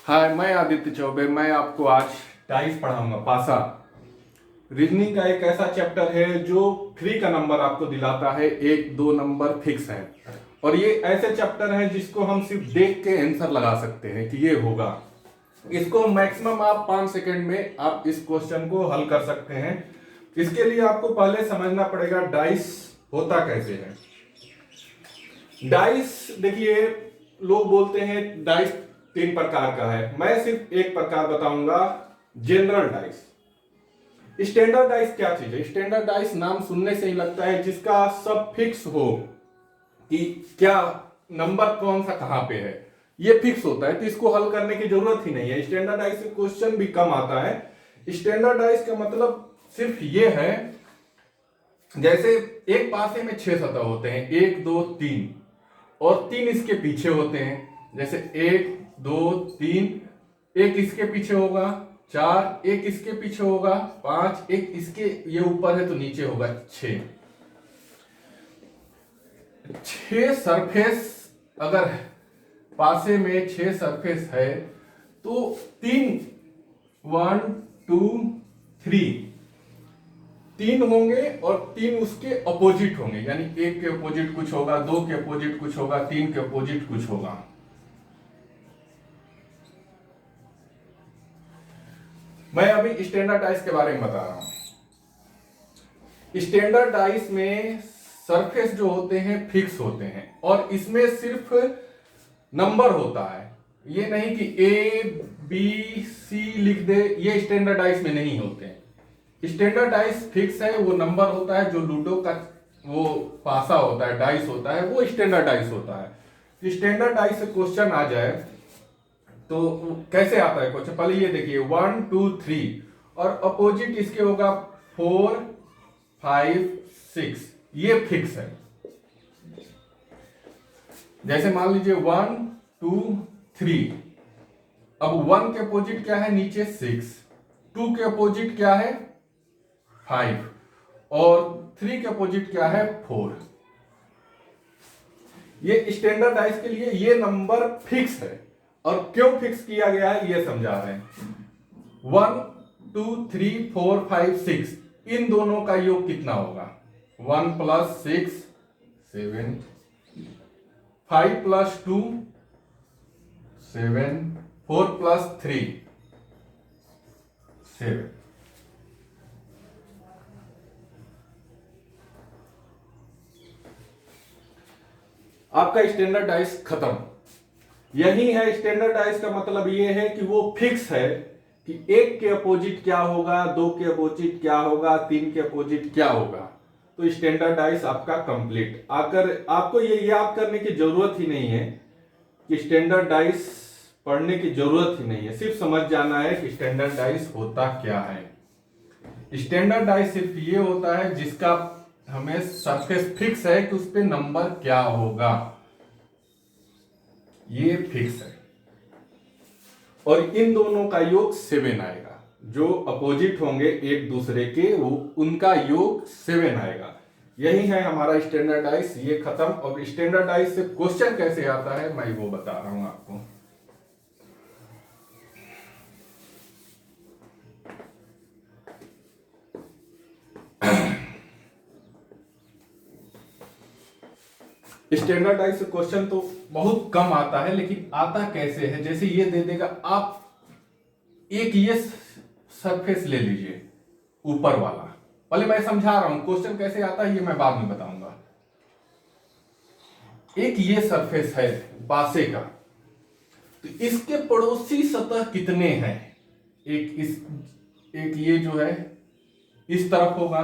हाय, मैं आदित्य चौबे। मैं आपको आज डाइस पढ़ाऊंगा। पासा रीजनिंग का एक ऐसा चैप्टर है जो फ्री का नंबर आपको दिलाता है। एक दो नंबर फिक्स है और ये ऐसे चैप्टर है जिसको हम सिर्फ देख के आंसर लगा सकते हैं कि ये होगा। इसको मैक्सिमम आप 5 सेकंड में आप इस क्वेश्चन को हल कर सकते हैं। इसके लिए आपको पहले समझना पड़ेगा डाइस होता कैसे है। डाइस देखिए, लोग बोलते हैं डाइस 3 प्रकार का है। मैं सिर्फ एक प्रकार बताऊंगा, जनरल डाइस। स्टैंडर्ड डाइस क्या चीज है? स्टैंडर्ड डाइस नाम सुनने से ही लगता है जिसका सब फिक्स हो कि क्या नंबर कौन सा कहां पे है, ये फिक्स होता है, तो इसको हल करने की जरूरत ही नहीं है। स्टैंडर्ड डाइस से क्वेश्चन भी कम आता है। स्टैंडर्ड डाइस का मतलब सिर्फ ये है, जैसे एक पासे में 6 सतह होते हैं, 1 2 3, और 3 इसके पीछे होते हैं। जैसे 1 2 3, एक इसके पीछे होगा 4, एक इसके पीछे होगा 5, एक इसके ये ऊपर है तो नीचे होगा 6। 6 सरफेस, अगर पासे में 6 सरफेस है तो 3 1 2 3 होंगे और 3 उसके अपोजिट होंगे, यानी एक के अपोजिट कुछ होगा, 2 के अपोजिट कुछ होगा, 3 के अपोजिट कुछ होगा। मैं अभी स्टैंडर्ड डाइस के बारे में बता रहा हूं। स्टैंडर्ड डाइस में सरफेस जो होते हैं फिक्स होते हैं और इसमें सिर्फ नंबर होता है। ये नहीं कि ए बी सी लिख दे, ये स्टैंडर्ड डाइस में नहीं होते हैं। स्टैंडर्ड डाइस फिक्स है, वो नंबर होता है। जो लूडो का वो पासा होता है, डाइस होता है, वो स्टैंडर्ड डाइस होता है। स्टैंडर्ड डाइस से क्वेश्चन आ जाए तो कैसे आता है क्वेश्चन? पहले ये देखिए 1 2 3 और अपोजिट इसके होगा 4 5 6, ये फिक्स है। जैसे मान लीजिए 1 2 3, अब 1 के अपोजिट क्या है? नीचे 6, 2 के अपोजिट क्या है? 5, और 3 के अपोजिट क्या है? 4। ये स्टैंडर्ड डाइस के लिए ये नंबर फिक्स है। और क्यों फिक्स किया गया है ये समझा रहे हैं। 1 2 3 4 5 6, इन दोनों का योग कितना होगा? 1 + 6 7, 5 + 2 7, 4 + 3 7। आपका स्टैंडर्ड डाइस खत्म। यही है स्टैंडर्ड डाइस का मतलब, ये है कि वो फिक्स है कि 1 के अपोजिट क्या होगा, 2 के अपोजिट क्या होगा, 3 के अपोजिट क्या होगा। तो स्टैंडर्ड डाइस आपका कंप्लीट। आकर आपको ये याद करने की जरूरत ही नहीं है कि स्टैंडर्ड डाइस पढ़ने की जरूरत ही नहीं है, सिर्फ समझ जाना है कि स्टैंडर्ड डाइस होता क्या है। स्टैंडर्ड डाइस सिर्फ ये होता है जिसका हमें सरफेस फिक्स है कि उस पे नंबर क्या होगा, ये फिक्स है। और इन दोनों का योग 7 आएगा। जो अपोजिट होंगे एक दूसरे के, वो उनका योग 7 आएगा। यही है हमारा स्टैंडर्ड डाइस। ये खत्म। अब स्टैंडर्ड डाइस से क्वेश्चन कैसे आता है मैं वो बता रहा हूं आपको। स्टैंडर्ड डाइस से क्वेश्चन तो बहुत कम आता है, लेकिन आता कैसे है? जैसे ये दे देगा, आप एक ये सरफेस ले लीजिए ऊपर वाला। पहले मैं समझा रहा हूं क्वेश्चन कैसे आता है, ये मैं बाद में बताऊंगा। एक ये सरफेस है पासे का, तो इसके पड़ोसी सतह कितने हैं? एक ये जो है इस तरफ होगा,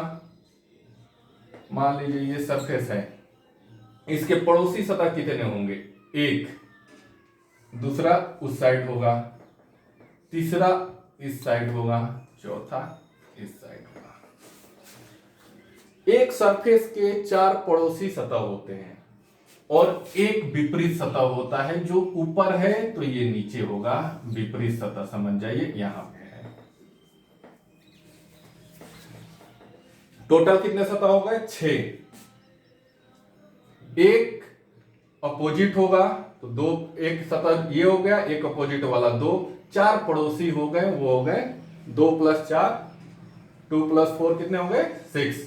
मान लीजिए ये सरफेस है, इसके पड़ोसी सतह कितने होंगे? एक। दूसरा उस साइड होगा, तीसरा इस साइड होगा, चौथा इस साइड होगा। एक सरफेस के 4 पड़ोसी सतह होते हैं और एक विपरीत सतह होता है। जो ऊपर है तो ये नीचे होगा, विपरीत सतह समझ जाइए यहां पे है। टोटल कितने सतह हो गए? 6। एक अपोजिट होगा तो दो, एक सतह ये हो गया, एक अपोजिट वाला दो, चार पड़ोसी हो गए, वो हो गए 2 + 4, 2 + 4 कितने हो गए 6।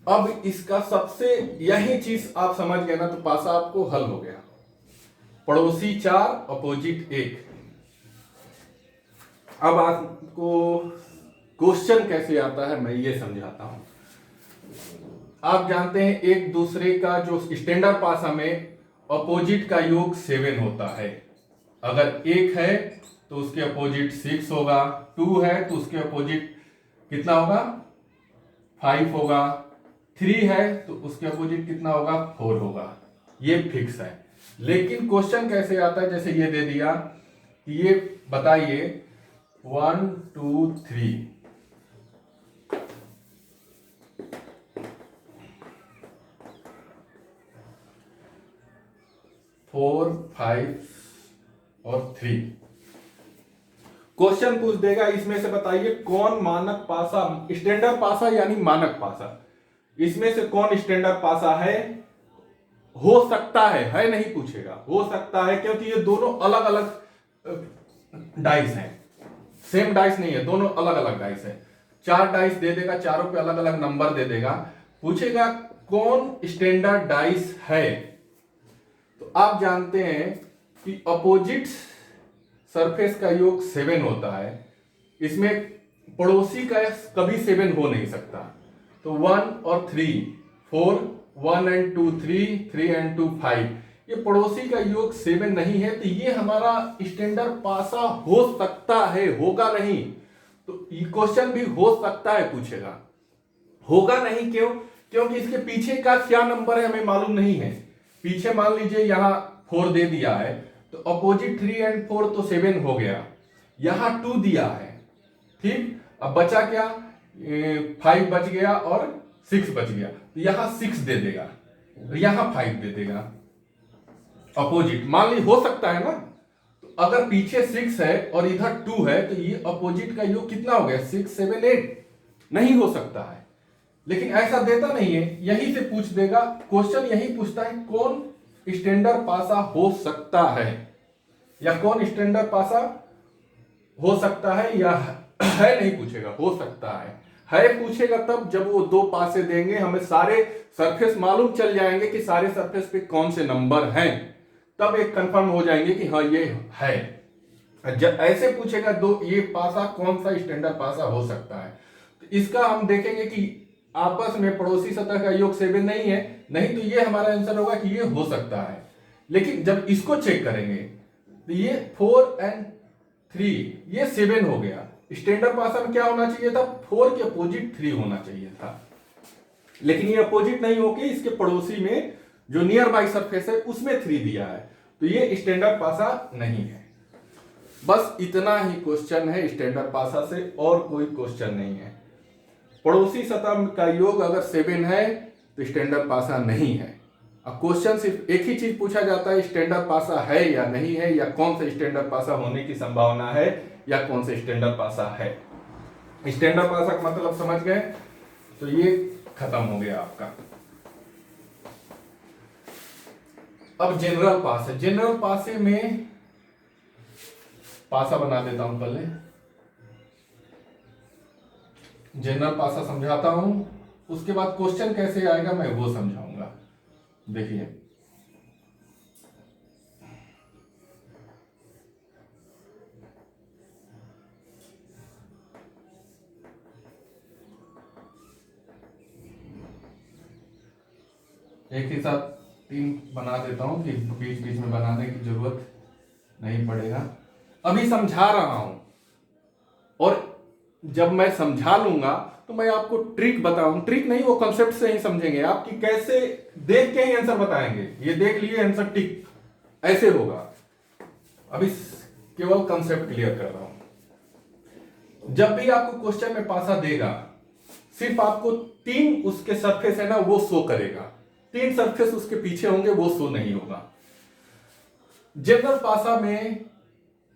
अब इसका सबसे यही चीज आप समझ गए ना तो पासा आपको हल हो गया। पड़ोसी 4 अपोजिट 1। अब आपको क्वेश्चन कैसे आता है मैं ये समझाता हूं। आप जानते हैं एक दूसरे का जो स्टैंडर्ड पासा में अपोजिट का योग 7 होता है। अगर 1 है तो उसके अपोजिट 6 होगा, 2 है तो उसके अपोजिट कितना होगा 5 होगा, 3 है तो उसके अपोजिट कितना होगा 4 होगा। ये फिक्स है। लेकिन क्वेश्चन कैसे आता है, जैसे ये दे दिया कि ये बताइए 1 2 3 4 5 और 3 क्वेश्चन पूछ देगा इसमें से बताइए कौन मानक पासा, स्टैंडर्ड पासा यानी मानक पासा, इसमें से कौन स्टैंडर्ड पासा है, हो सकता है नहीं पूछेगा, हो सकता है, क्योंकि ये दोनों अलग अलग डाइस हैं, सेम डाइस नहीं है, दोनों अलग अलग डाइस है। 4 डाइस दे देगा, चारों पे अलग अलग नंबर दे देगा, पूछेगा कौन स्टैंडर्ड डाइस है। तो आप जानते हैं कि अपोजिट सरफेस का योग 7 होता है, इसमें पड़ोसी का कभी 7 हो नहीं सकता। तो 1 और 3 4, 1 and 2 3, 3 and 2 5, ये पड़ोसी का योग 7 नहीं है, तो ये हमारा स्टैंडर्ड पासा हो सकता है, होगा नहीं। तो ये क्वेश्चन भी हो सकता है पूछेगा, होगा नहीं क्यों, क्योंकि इसके पीछे का क्या नंबर है हमें मालूम नहीं है। पीछे मान लीजिए यहां 4 दे दिया है तो अपोजिट 3 and 4 तो 7 हो गया, यहां 2 दिया है, ठीक। अब बचा क्या, 5 बच गया और 6 बच गया, तो यहां 6 दे देगा, यहां 5 दे देगा अपोजिट, मान ली हो सकता है ना। तो अगर पीछे 6 है और इधर 2 है तो ये अपोजिट का योग कितना हो गया 6 7 8, नहीं हो सकता है। लेकिन ऐसा देता नहीं है, यही से पूछ देगा, क्वेश्चन यही पूछता है कौन स्टैंडर्ड पासा हो सकता है, या कौन स्टैंडर्ड पासा हो सकता है या है नहीं पूछेगा, हो सकता है पूछेगा तब जब वो 2 पासे देंगे, हमें सारे सरफेस मालूम चल जाएंगे कि सारे सरफेस पे कौन से नंबर हैं, तब एक कंफर्म हो जाएंगे कि हाँ ये है। जब ऐसे पूछेगा दो ये पासा कौन सा स्टैंडर्ड पासा हो सकता है, तो इसका हम देखेंगे कि आपस में पड़ोसी सतह का योग 7 नहीं है, नहीं तो ये हमारा आंसर होगा कि ये हो सकता है। लेकिन जब इसको चेक करेंगे तो ये 4 and 3 ये 7 हो गया, स्टैंडर्ड पासा में क्या होना चाहिए था 4 के अपोजिट 3 होना चाहिए था, लेकिन ये अपोजिट नहीं होके इसके पड़ोसी में जो नियर बाई सरफेस है उसमें 3 दिया है, तो ये स्टैंडर्ड पासा नहीं है। बस इतना ही क्वेश्चन है स्टैंडर्ड पासा से, और कोई क्वेश्चन नहीं है। पड़ोसी सतह का योग अगर 7 है तो स्टैंडर्ड पासा नहीं है। अब क्वेश्चन सिर्फ एक ही चीज पूछा जाता है, स्टैंडर्ड पासा है या नहीं है, या कौन सा स्टैंडर्ड पासा होने की संभावना है, या कौन सा स्टैंडर्ड पासा है। स्टैंडर्ड पासा का मतलब समझ गए, तो ये खत्म हो गया आपका। अब जनरल पास है, जनरल पासे में पासा बना देता हूं, पहले जनरल पासा समझाता हूं, उसके बाद क्वेश्चन कैसे आएगा मैं वो समझाऊंगा। देखिए एक ही साथ 3 बना देता हूं कि बीच बीच में बनाने की जरूरत नहीं पड़ेगा। अभी समझा रहा हूं और जब मैं समझा लूंगा तो मैं आपको ट्रिक बताऊं, ट्रिक नहीं वो कंसेप्ट से ही समझेंगे आप कि कैसे देख के ही आंसर बताएंगे। ये देख लिए आंसर टिक ऐसे होगा। अभी केवल कंसेप्ट क्लियर कर रहा हूं। जब भी आपको क्वेश्चन में पासा देगा सिर्फ आपको 3 उसके सरफेस है ना वो शो करेगा, 3 सरफेस उसके पीछे होंगे वो शो नहीं होगा। जनरल पासा में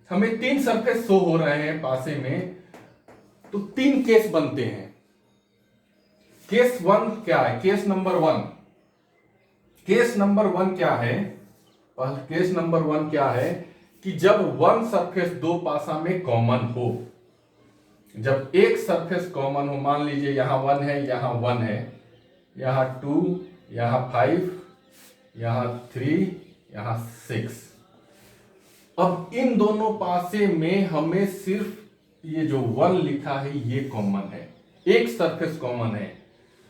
हमें 3 सरफेस शो हो रहे हैं पासे में, तो 3 केस बनते हैं। केस 1 क्या है, केस नंबर 1 केस नंबर 1 क्या है? केस नंबर 1 क्या है कि जब वन सरफेस दो पासा में कॉमन हो, जब एक सरफेस कॉमन हो, मान लीजिए यहां 1 है, यहां 1 है, यहां 2, यहां 5, यहां 3, यहां 6। अब इन दोनों पासे में हमें सिर्फ ये जो 1 लिखा है ये कॉमन है, एक सरफेस कॉमन है,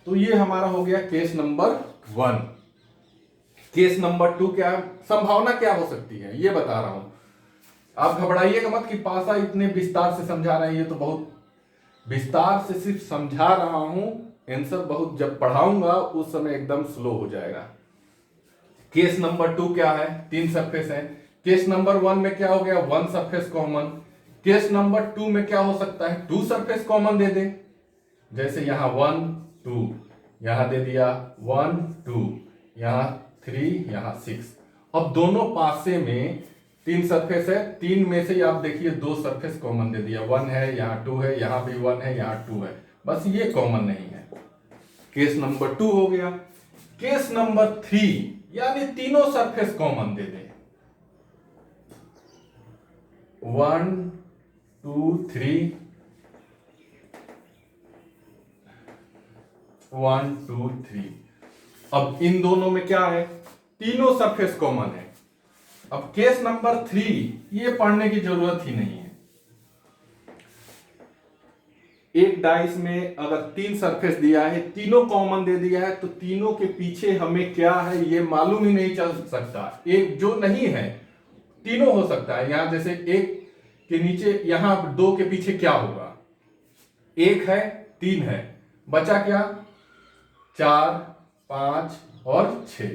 तो ये हमारा हो गया केस नंबर 1। केस नंबर 2 क्या है? संभावना क्या हो सकती है ये बता रहा हूं, आप घबराइएगा मत कि पासा इतने विस्तार से समझा रहे हैं, ये तो बहुत विस्तार से सिर्फ समझा रहा हूं, आंसर बहुत जब पढ़ाऊंगा उस समय एकदम स्लो हो जाएगा। केस नंबर 2 क्या है? 3 सरफेस है। केस नंबर 1 में क्या हो गया? 1 सरफेस कॉमन। केस नंबर 2 में क्या हो सकता है? 2 सरफेस कॉमन दे दे, जैसे यहां 1 2, यहां दे दिया 1 2, यहां 3, यहां 6। अब दोनों पासे में 3 सरफेस है, 3 में से आप देखिए 2 सरफेस कॉमन दे दिया, 1 है, यहां 2 है, यहां भी 1 है, यहां 2 है, बस ये कॉमन नहीं है। केस नंबर 2 हो गया। केस नंबर 3 यानी तीनों सरफेस कॉमन दे दे, 1 2 3, 1 2 3। अब इन दोनों में क्या है? तीनों सरफेस कॉमन है। अब केस नंबर 3 ये पढ़ने की जरूरत ही नहीं है। एक डाइस में अगर 3 सरफेस दिया है, तीनों कॉमन दे दिया है, तो तीनों के पीछे हमें क्या है ये मालूम ही नहीं चल सकता। एक जो नहीं है तीनों हो सकता है। यहां जैसे एक के नीचे यहां 2 के पीछे क्या होगा? 1 है, 3 है, बचा क्या? 4 5 और 6।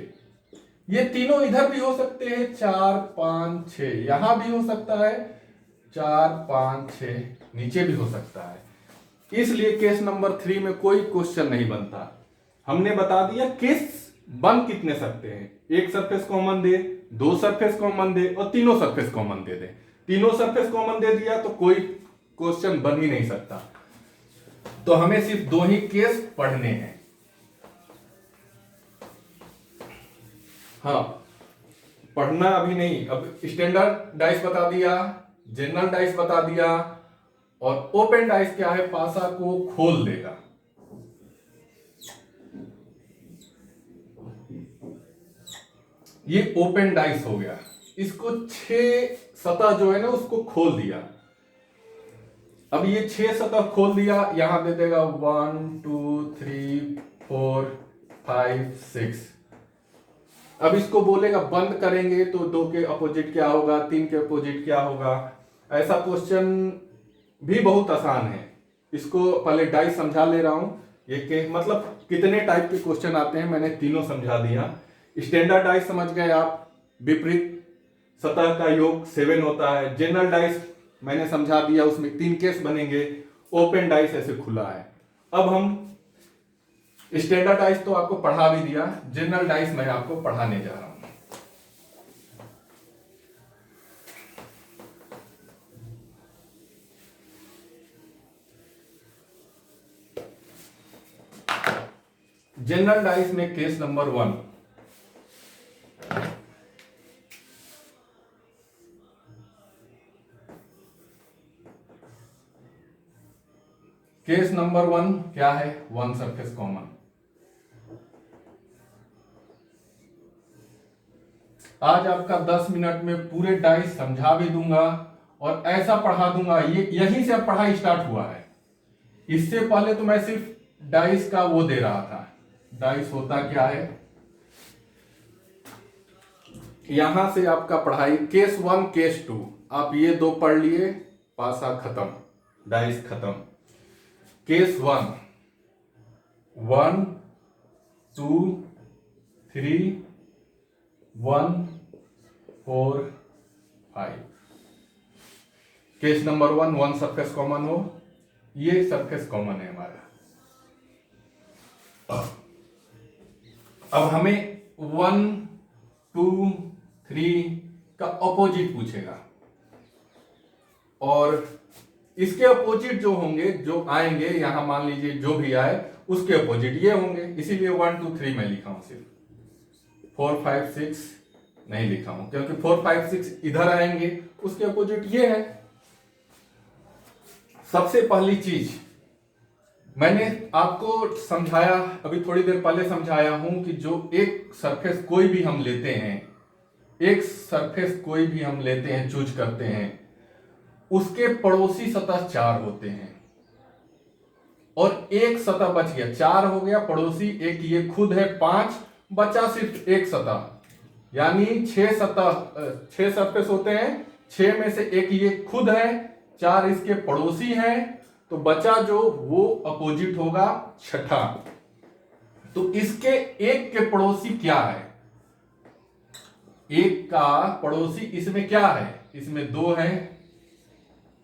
ये तीनों इधर भी हो सकते हैं, 4 5 6, यहां भी हो सकता है 4 5 6, नीचे भी हो सकता है। इसलिए केस नंबर 3 में कोई क्वेश्चन नहीं बनता। हमने बता दिया केस बन कितने सकते हैं, एक सरफेस कॉमन दे, 2 सरफेस कॉमन दे और तीनों सरफेस कॉमन दे दे। तीनों सरफेस कॉमन दे दिया तो कोई क्वेश्चन बन ही नहीं सकता। तो हमें सिर्फ 2 ही केस पढ़ने हैं। हाँ, पढ़ना अभी नहीं, अब स्टैंडर्ड डाइस बता दिया, जनरल डाइस बता दिया, और ओपन डाइस क्या है? पासा को खोल देगा। ये ओपन डाइस हो गया। इसको 6 सतह जो है ना उसको खोल दिया। अब ये 6 सतह खोल दिया, यहां दे देगा 1 2 3 4 5 6। अब इसको बोलेगा बंद करेंगे तो 2 के अपोजिट क्या होगा, 3 के अपोजिट क्या होगा। ऐसा क्वेश्चन भी बहुत आसान है। इसको पहले डाइस समझा ले रहा हूं, ये के मतलब कितने टाइप के क्वेश्चन आते हैं मैंने तीनों समझा दिया। स्टैंडर्ड डाइस समझ गए आप, विपरीत सतह का योग 7 होता है। जनरल डाइस मैंने समझा दिया, उसमें 3 केस बनेंगे। ओपन डाइस ऐसे खुला है। अब हम स्टैंडर्ड डाइस तो आपको पढ़ा भी दिया, जनरल डाइस मैं आपको पढ़ाने जा रहा हूं। जनरल डाइस में केस नंबर 1, केस नंबर 1 क्या है? 1 सरफेस कॉमन। आज आपका 10 मिनट में पूरे डाइस समझा भी दूंगा और ऐसा पढ़ा दूंगा, ये यहीं से अब पढ़ाई स्टार्ट हुआ है। इससे पहले तो मैं सिर्फ डाइस का वो दे रहा था। डाइस होता क्या है, यहां से आपका पढ़ाई केस 1 केस 2, आप ये 2 पढ़ लिए, पासा खत्म, डाइस खत्म। Case 1 1 2 3 1 4 5। Case number 1 surface common हो, ये सरफेस कॉमन है हमारा। अब हमें 1 2 3 का अपोजिट पूछेगा, और इसके अपोजिट जो होंगे, जो आएंगे यहां मान लीजिए जो भी आए उसके अपोजिट ये होंगे, इसीलिए 1 2 3 मैं लिखा हूं सिर्फ। 4 5 6 नहीं लिखा हूं क्योंकि 4 5 6 इधर आएंगे, उसके अपोजिट ये है। सबसे पहली चीज मैंने आपको समझाया, अभी थोड़ी देर पहले समझाया हूं कि जो एक सरफेस कोई भी हम लेते हैं, एक सरफेस कोई भी हम लेते हैं, चूज करते हैं, उसके पड़ोसी सतह 4 होते हैं और एक सतह बच गया, 4 हो गया पड़ोसी, एक ये खुद है 5, बचा सिर्फ एक सतह, यानी 6 सरफेस होते हैं, 6 में से एक ये खुद है, 4 इसके पड़ोसी हैं, तो बचा जो वो अपोजिट होगा छठा। तो इसके एक के पड़ोसी क्या है? एक का पड़ोसी इसमें क्या है? इसमें 2 है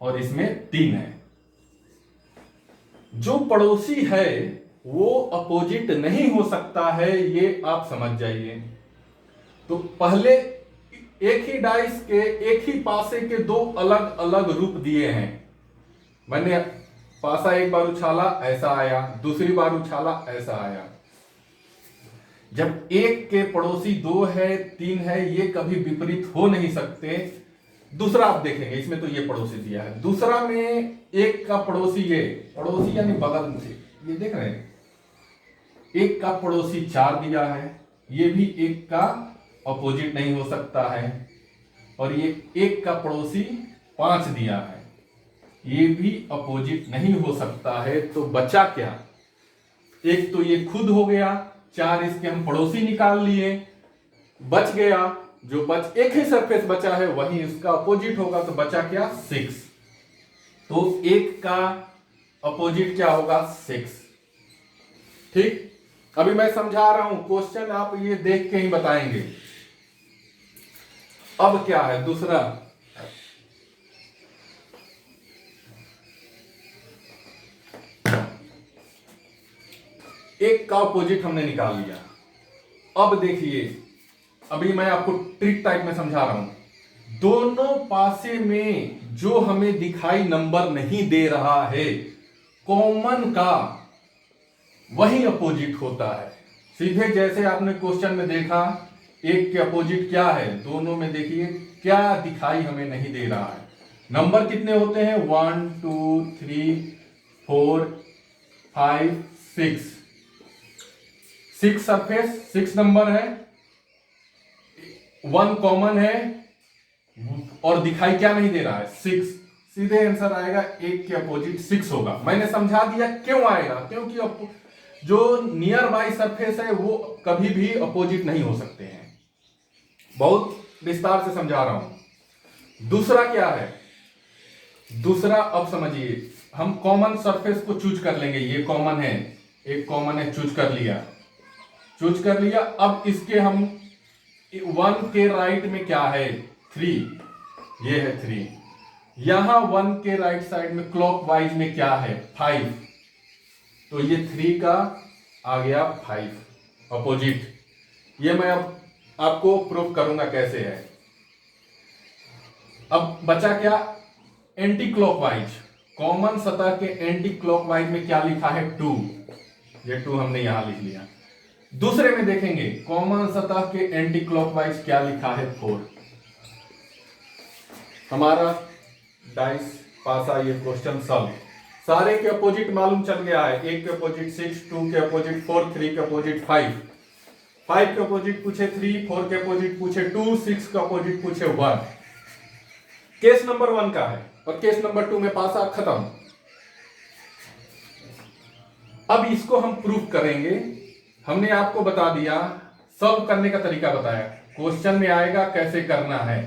और इसमें 3 है। जो पड़ोसी है वो अपोजिट नहीं हो सकता है, ये आप समझ जाइए। तो पहले एक ही डाइस के, एक ही पासे के 2 अलग अलग रूप दिए हैं। मैंने पासा एक बार उछाला ऐसा आया, दूसरी बार उछाला ऐसा आया। जब एक के पड़ोसी 2 है 3 है, ये कभी विपरीत हो नहीं सकते। दूसरा आप देखेंगे, इसमें तो ये पड़ोसी दिया है, दूसरा में एक का पड़ोसी, ये पड़ोसी यानी बगल से, ये देख रहे हैं, एक का पड़ोसी 4 दिया है, ये भी एक का अपोजिट नहीं हो सकता है, और ये एक का पड़ोसी 5 दिया है, ये भी अपोजिट नहीं हो सकता है। तो बचा क्या? एक तो ये खुद हो गया, 4 इसके हम पड़ोसी निकाल लिए, बच गया जो एक ही सरफेस बचा है वही इसका अपोजिट होगा, तो बचा क्या? 6। तो एक का अपोजिट क्या होगा? 6। ठीक, अभी मैं समझा रहा हूं, क्वेश्चन आप ये देख के ही बताएंगे। अब क्या है दूसरा? एक का अपोजिट हमने निकाल लिया। अब देखिए, अभी मैं आपको ट्रिक टाइप में समझा रहा हूं। दोनों पासे में जो हमें दिखाई नंबर नहीं दे रहा है, कॉमन का वही अपोजिट होता है। सीधे जैसे आपने क्वेश्चन में देखा, एक के अपोजिट क्या है, दोनों में देखिए क्या दिखाई हमें नहीं दे रहा है। नंबर कितने होते हैं? 1 2 3 4 5 6। 6 सरफेस, 6 नंबर है, 1 कॉमन है और दिखाई क्या नहीं दे रहा है? 6। सीधे आंसर आएगा एक के अपोजिट 6 होगा। मैंने समझा दिया क्यों आएगा, क्योंकि जो नियर बाई सरफेस है वो कभी भी अपोजिट नहीं हो सकते हैं। बहुत विस्तार से समझा रहा हूं। दूसरा क्या है? दूसरा अब समझिए, हम कॉमन सरफेस को चूज कर लेंगे। ये कॉमन है, एक कॉमन है, चूज कर लिया। अब इसके हम 1 के राइट में क्या है? 3, ये है 3। यहां 1 के राइट साइड में क्लॉकवाइज में क्या है? 5। तो ये 3 का आ गया 5 अपोजिट। ये मैं अब आपको प्रूफ करूंगा कैसे है। अब बचा क्या? Anti clockwise. कॉमन सतह के एंटी क्लॉकवाइज में क्या लिखा है? 2। ये 2 हमने यहां लिख लिया। दूसरे में देखेंगे, कॉमन सतह के एंटी क्लॉकवाइज क्या लिखा है? 4। हमारा डाइस पासा ये क्वेश्चन सॉल्व। सारे के अपोजिट मालूम चल गया है। एक के अपोजिट 6, 2 के अपोजिट 4, 3 के अपोजिट 5, 5 के अपोजिट पूछे 3, 4 के अपोजिट पूछे 2, 6 के अपोजिट पूछे 1। केस नंबर 1 का है और केस नंबर 2 में पासा खत्म। अब इसको हम प्रूफ करेंगे। हमने आपको बता दिया, सॉल्व करने का तरीका बताया, क्वेश्चन में आएगा कैसे करना है।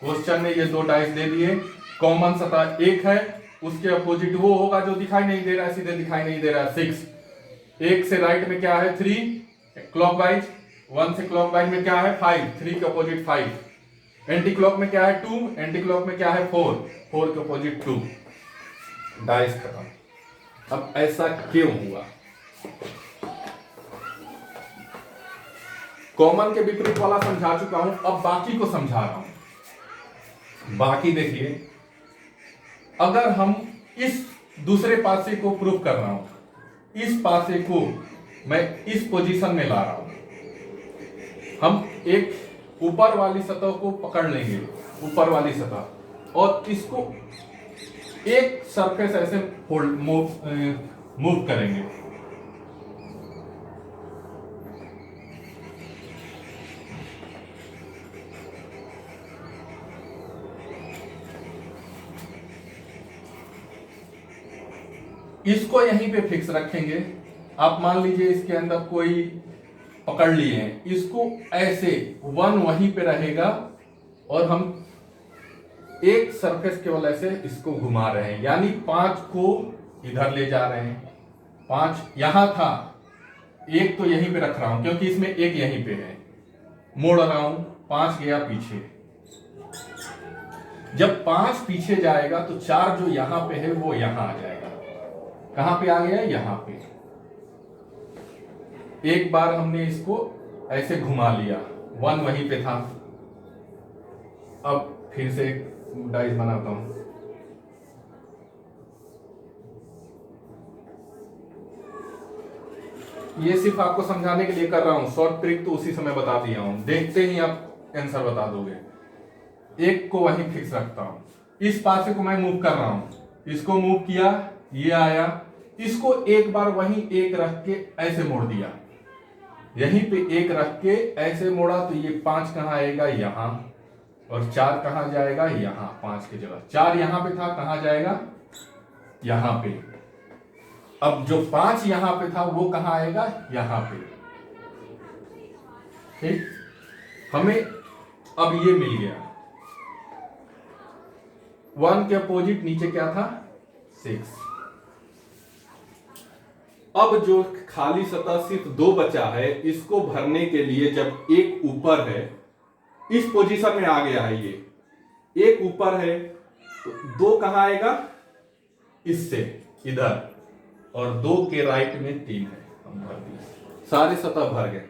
क्वेश्चन में ये 2 डाइस दे दिए, कॉमन सतह 1 है, उसके अपोजिट वो होगा जो दिखाई नहीं दे रहा है, सीधे दिखाई नहीं दे रहा है 6। 1 से राइट में क्या है? 3 क्लॉकवाइज, 1 से क्लॉकवाइज में क्या है? 5, 3 के अपोजिट 5। एंटी क्लॉक में क्या है? 2, एंटी क्लॉक में क्या है? 4, 4 के अपोजिट 2। डाइस खत्म। अब ऐसा क्यों हुआ? कॉमन के विपरीत वाला समझा चुका हूं, अब बाकी को समझा रहा हूं। बाकी देखिए, अगर हम इस दूसरे पासे को प्रूफ कर रहा हूं, इस पासे को मैं इस पोजीशन में ला रहा हूं, हम एक ऊपर वाली सतह को पकड़ लेंगे, ऊपर वाली सतह, और इसको एक सरफेस ऐसे होल्ड मूव करेंगे। इसको यहीं पे फिक्स रखेंगे। आप मान लीजिए इसके अंदर कोई पकड़ लिए हैं, इसको ऐसे 1 वहीं पे रहेगा और हम एक सरफेस केवल ऐसे इसको घुमा रहे हैं, यानी 5 को इधर ले जा रहे हैं। 5 यहां था, एक तो यहीं पे रख रहा हूं क्योंकि इसमें एक यहीं पे है, मोड़ रहा हूं, 5 गया पीछे। जब 5 पीछे जाएगा तो 4 जो यहां पे है वो यहां आ जाएगा। कहां पे आ गया? यहां पे। एक बार हमने इसको ऐसे घुमा लिया, 1 वहीं पे था। अब फिर से डाइस बनाता हूं। ये सिर्फ आपको समझाने के लिए कर रहा हूं, शॉर्ट ट्रिक तो उसी समय बता दिया हूं, देखते ही आप आंसर बता दोगे। एक को वहीं फिक्स रखता हूं। इस पासे को मैं मूव कर रहा हूं, इसको मूव किया, ये आया, इसको एक बार वहीं एक रख के ऐसे मोड़ दिया, यहीं पे एक रख के ऐसे मोड़ा तो ये 5 कहां आएगा? यहां, और 4 कहां जाएगा? यहां। 5 की जगह 4 यहां पे था, कहां जाएगा? यहां पे। अब जो 5 यहां पे था वो कहां आएगा? यहां पे। ठीक, हमें अब ये मिल गया। 1 के अपोजिट नीचे क्या था? 6। अब जो खाली सतह सिर्फ 2 बचा है, इसको भरने के लिए जब एक ऊपर है, इस पोजीशन में आ गया है, ये एक ऊपर है तो 2 कहां आएगा? इससे इधर, और 2 के राइट में 3 है। हम भर दिए, सारे सतह भर गए।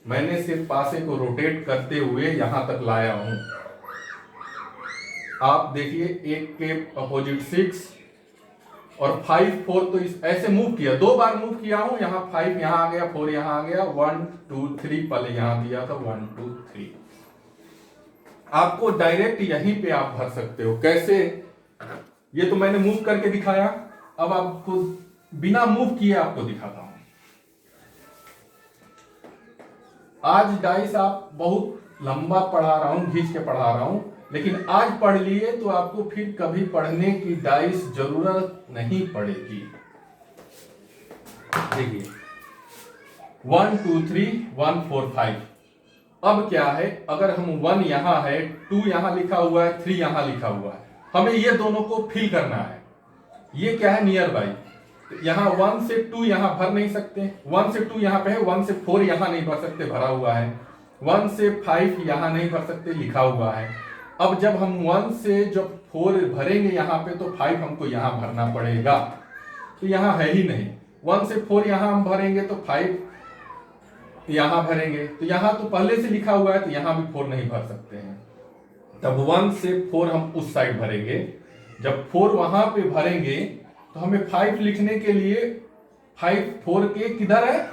मैंने सिर्फ पासे को रोटेट करते हुए यहां तक लाया हूं। आप देखिए, 1 के अपोजिट 6 और 5 4 तो इस ऐसे मूव किया, 2 बार मूव किया हूं। यहां 5 यहां आ गया, 4 यहां आ गया, 1 2 3 पहले यहां दिया था, 1 2 3। आपको डायरेक्ट यहीं पे आप भर सकते हो। कैसे? ये तो मैंने मूव करके दिखाया, अब आपको बिना मूव किए आपको दिखाता हूं। आज डाइस आप बहुत लंबा पढ़ा रहा हूं, खींच के पढ़ा रहा हूं, लेकिन आज पढ़ लिए तो आपको फिर कभी पढ़ने की डाइस जरूरत नहीं पड़ेगी। देखिए 1 2 3 1 4 5। अब क्या है, अगर हम 1 यहां है, 2 यहां लिखा हुआ है, 3 यहां लिखा हुआ है, हमें ये दोनों को फिल करना है। ये क्या है? Near by. यहां 1 से 2 यहां भर नहीं सकते, 1 से 2 यहां पे है, 1 से 4 यहां नहीं भर सकते, भरा हुआ है, 1 से 5 यहां नहीं भर सकते, लिखा हुआ है। अब जब हम 1 से जब 4 भरेंगे यहां पे, तो 5 हमको यहां भरना पड़ेगा, तो यहां है ही नहीं। 1 से 4 यहां हम भरेंगे तो 5 यहां भरेंगे, तो यहां तो पहले से लिखा हुआ है, तो यहां भी 4 नहीं भर सकते हैं। तब 1 से 4 हम उस साइड भरेंगे। जब 4 वहां पे भरेंगे तो हमें 5 लिखने के लिए 5 4 के किधर है?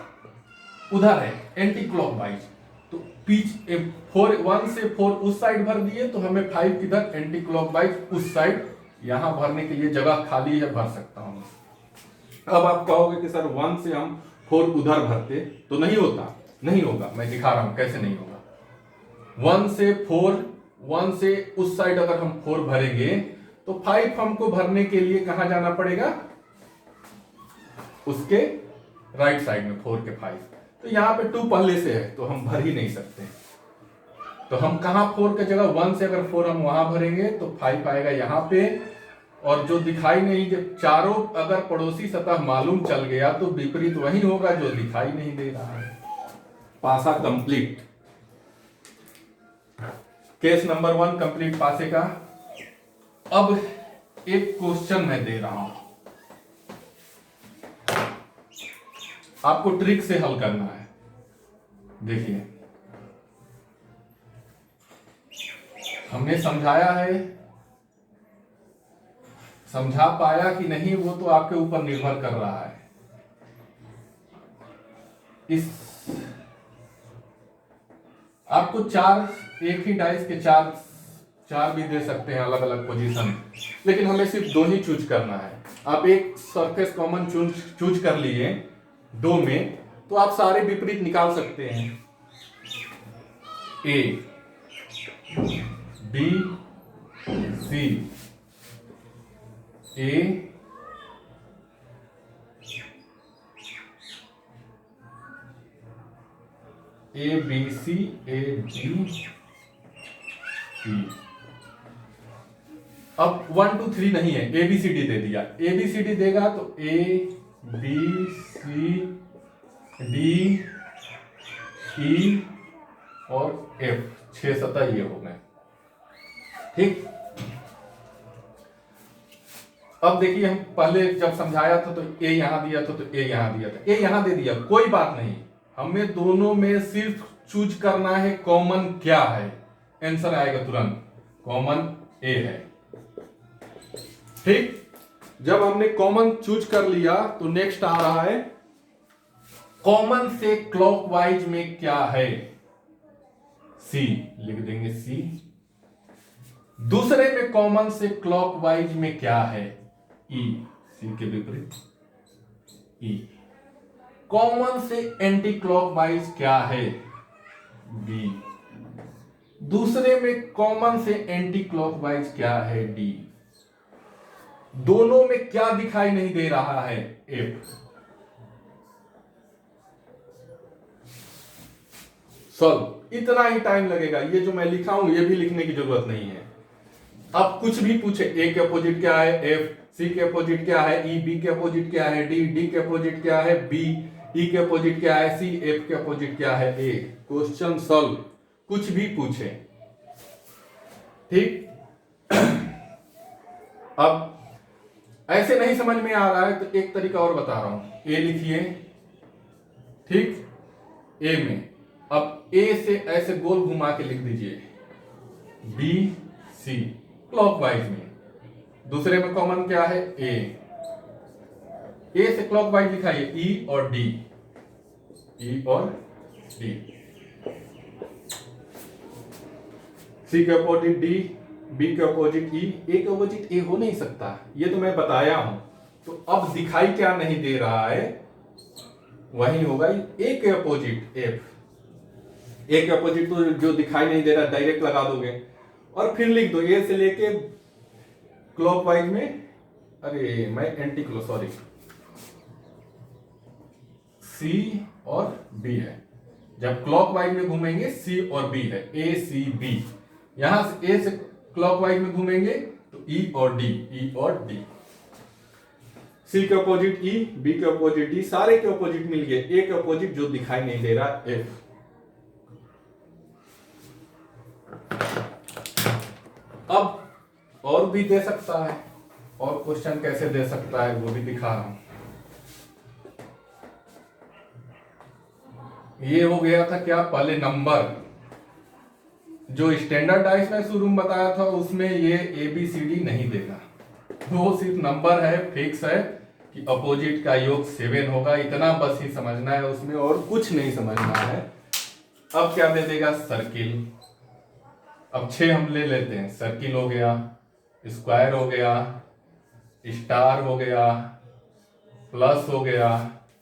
उधर है, एंटी क्लॉकवाइज। तो पीछे 4 1 से 4 उस साइड भर दिए, तो हमें 5 किधर? एंटी क्लॉकवाइज उस साइड। यहां भरने के लिए जगह खाली है, भर सकता हूं। अब आप कहोगे कि सर 1 से हम 4 उधर भरते तो नहीं होता। नहीं होगा, मैं दिखा रहा हूं कैसे नहीं होगा। 1 से 4, 1 से उस साइड अगर हम 4 भरेंगे तो 5 हमको भरने के लिए कहां जाना पड़ेगा? उसके राइट साइड में 4 के 5। तो यहां पे 2 पहले से है तो हम भर ही नहीं सकते। तो हम कहां 4 की जगह 1 से अगर 4 हम वहां भरेंगे तो 5 आएगा यहां पे, और जो दिखाई नहीं, जब चारों अगर पड़ोसी सतह मालूम चल गया तो विपरीत वही होगा जो दिखाई नहीं दे रहा है। पासा कंप्लीट। केस नंबर 1 कंप्लीट पासे का। अब एक क्वेश्चन मैं दे रहा हूं, आपको ट्रिक से हल करना है। देखिए, हमने समझाया है, समझा पाया कि नहीं वो तो आपके ऊपर निर्भर कर रहा है। इस आपको चार, एक ही डाइस के चार चार भी दे सकते हैं अलग अलग पोजीशन, लेकिन हमें सिर्फ दो ही चूज करना है। आप एक सरफेस कॉमन चूज कर लिए दो में, तो आप सारे विपरीत निकाल सकते हैं। ए, बी, सी, ए, बी, सी, ए, बी, सी। अब 1 2 3 नहीं है, ए बी सी डी दे दिया। ए बी सी डी देगा तो A B C D E और एफ, 6 7 ये हो गए। ठीक, अब देखिए हम पहले जब समझाया था तो ए यहां दिया था, तो ए यहां दिया था, ए यहां दे दिया, कोई बात नहीं। हमें दोनों में सिर्फ चूज करना है कॉमन क्या है, आंसर आएगा तुरंत, कॉमन ए है। ठीक, जब हमने कॉमन चूज कर लिया तो नेक्स्ट आ रहा है कॉमन से क्लॉकवाइज में क्या है, सी लिख देंगे सी। दूसरे में कॉमन से क्लॉकवाइज में क्या है, ई, सी के विपरीत ई। कॉमन से एंटी क्लॉकवाइज क्या है, बी। दूसरे में कॉमन से एंटी क्लॉकवाइज क्या है, डी। दोनों में क्या दिखाई नहीं दे रहा है, एफ। सॉल्व, इतना ही टाइम लगेगा। ये जो मैं लिखा हूं ये भी लिखने की जरूरत नहीं है। अब कुछ भी पूछे, ए के अपोजिट क्या है, एफ। सी के अपोजिट क्या है, ई। बी के अपोजिट क्या है, डी। डी के अपोजिट क्या है, बी। ई के अपोजिट क्या है, सी। एफ के अपोजिट क्या है, ए। क्वेश्चन सॉल्व, कुछ भी पूछे। ठीक, अब ऐसे नहीं समझ में आ रहा है तो एक तरीका और बता रहा हूं। ए लिखिए, ठीक, ए में अब ए से ऐसे गोल घुमा के लिख दीजिए, बी सी क्लॉकवाइज में। दूसरे में कॉमन क्या है, ए से क्लॉकवाइज लिखाइए, ई और डी, ई और डी। सी के अपोजिट डी, बी के अपोजिट ई, ए के अपोजिट ए हो नहीं सकता, ये तो मैं बताया हूं। तो अब दिखाई क्या नहीं दे रहा है, वही होगा ए के अपोजिट एफ। ए के अपोजिट तो जो दिखाई नहीं दे रहा डायरेक्ट लगा दोगे और फिर लिख दो ए से लेके क्लॉकवाइज में, अरे मैं एंटी क्लॉक, सॉरी, सी और बी है। जब क्लॉकवाइज में घूमेंगे सी और बी है, ए सी बी। यहां से ए से क्लॉकवाइज में घूमेंगे तो ई और डी, ई और डी। सी के अपोजिट ई, बी के अपोजिट डी, सारे के अपोजिट मिल गए। ए के अपोजिट जो दिखाई नहीं दे रहा, एफ। अब और भी दे सकता है, और क्वेश्चन कैसे दे सकता है वो भी दिखा रहा हूं। ये हो गया था क्या, पहले नंबर। जो स्टैंडर्ड डाइस में शुरू में बताया था उसमें ये ए बी सी डी नहीं देगा, वो सिर्फ नंबर है, फिक्स है कि अपोजिट का योग 7 होगा। इतना बस ही समझना है उसमें, और कुछ नहीं समझना है। अब क्या दे देगा, सर्किल। अब 6 हम ले लेते हैं, सर्किल हो गया, स्क्वायर हो गया, स्टार हो गया, प्लस हो गया,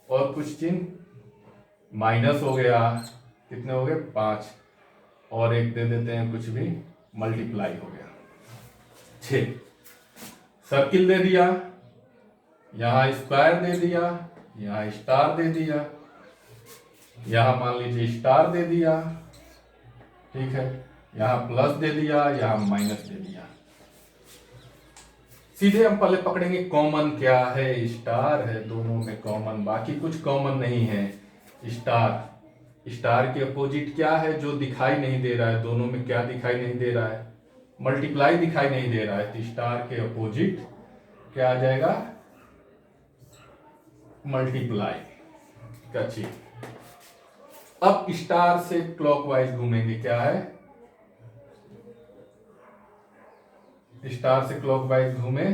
और कुछ चिन्ह माइनस हो गया। कितने हो गए, 5, और एक दे देते हैं कुछ भी, मल्टीप्लाई हो गया, 6। सर्किल दे दिया, यहां स्क्वायर दे दिया, यहां स्टार दे दिया, यहां मान लीजिए स्टार दे दिया, ठीक है, यहां प्लस दे दिया, यहां माइनस दे दिया। सीधे हम पहले पकड़ेंगे कॉमन क्या है, स्टार है, दोनों में कॉमन, बाकी कुछ कॉमन नहीं है। स्टार, स्टार के अपोजिट क्या है जो दिखाई नहीं दे रहा है, दोनों में क्या दिखाई नहीं दे रहा है, मल्टीप्लाई दिखाई नहीं दे रहा है, तो स्टार के अपोजिट क्या आ जाएगा, मल्टीप्लाई का चिन्ह। अब स्टार से क्लॉकवाइज घूमेंगे, क्या है, स्टार से क्लॉकवाइज घूमे,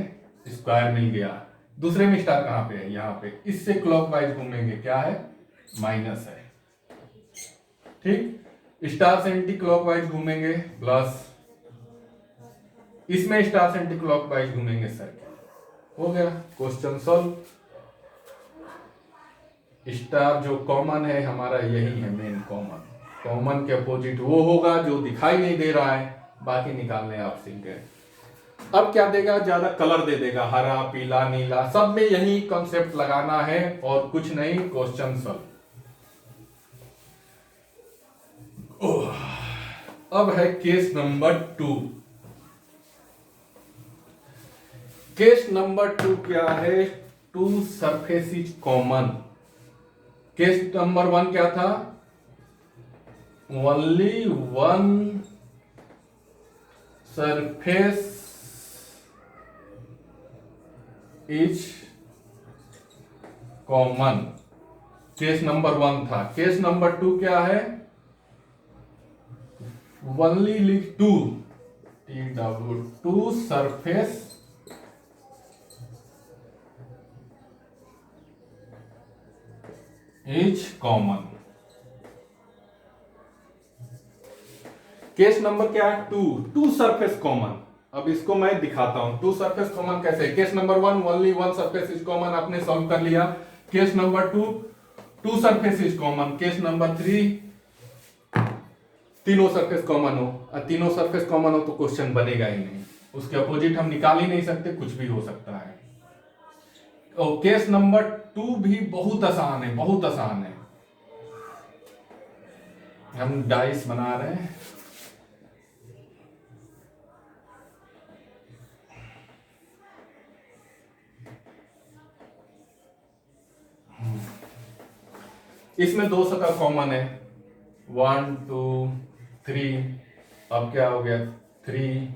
स्क्वायर मिल गया। दूसरे में स्टार कहां पे है, यहां पे। इससे क्लॉकवाइज घूमेंगे, क्या है, माइनस है। ठीक, स्टार एंटी क्लॉकवाइज घूमेंगे प्लस इसमें स्टार एंटी क्लॉकवाइज घूमेंगे सर्किल। हो गया क्वेश्चन सॉल्व। स्टार जो कॉमन है हमारा यही है मेन कॉमन। कॉमन के अपोजिट वो होगा जो दिखाई नहीं दे रहा है, बाकी निकालने आप सीख गए। अब क्या देगा, ज्यादा कलर दे देगा, हरा पीला नीला, सब में यही कॉन्सेप्ट लगाना है और कुछ नहीं। Question solve. अब है केस नंबर 2। केस नंबर 2 क्या है, two surface is common. Case number 1 क्या था, only one surface is common. Case number 1 था। केस नंबर 2 क्या है, only two surface is common. Case number क्या है, टू सरफेस कॉमन। अब इसको मैं दिखाता हूं टू सरफेस कॉमन कैसे। Case number 1 only one surface is common, आपने सॉल्व कर लिया। Case number 2 two surface is common. Case number 3 तीनों सरफेस कॉमन हो, और तीनों सरफेस कॉमन हो तो क्वेश्चन बनेगा ही नहीं, उसके अपोजिट हम निकाल ही नहीं सकते, कुछ भी हो सकता है। और केस नंबर 2 भी बहुत आसान है, बहुत आसान है। हम डाइस बना रहे हैं। इसमें 2 सतह कॉमन है, 1 2 3। अब क्या हो गया, 3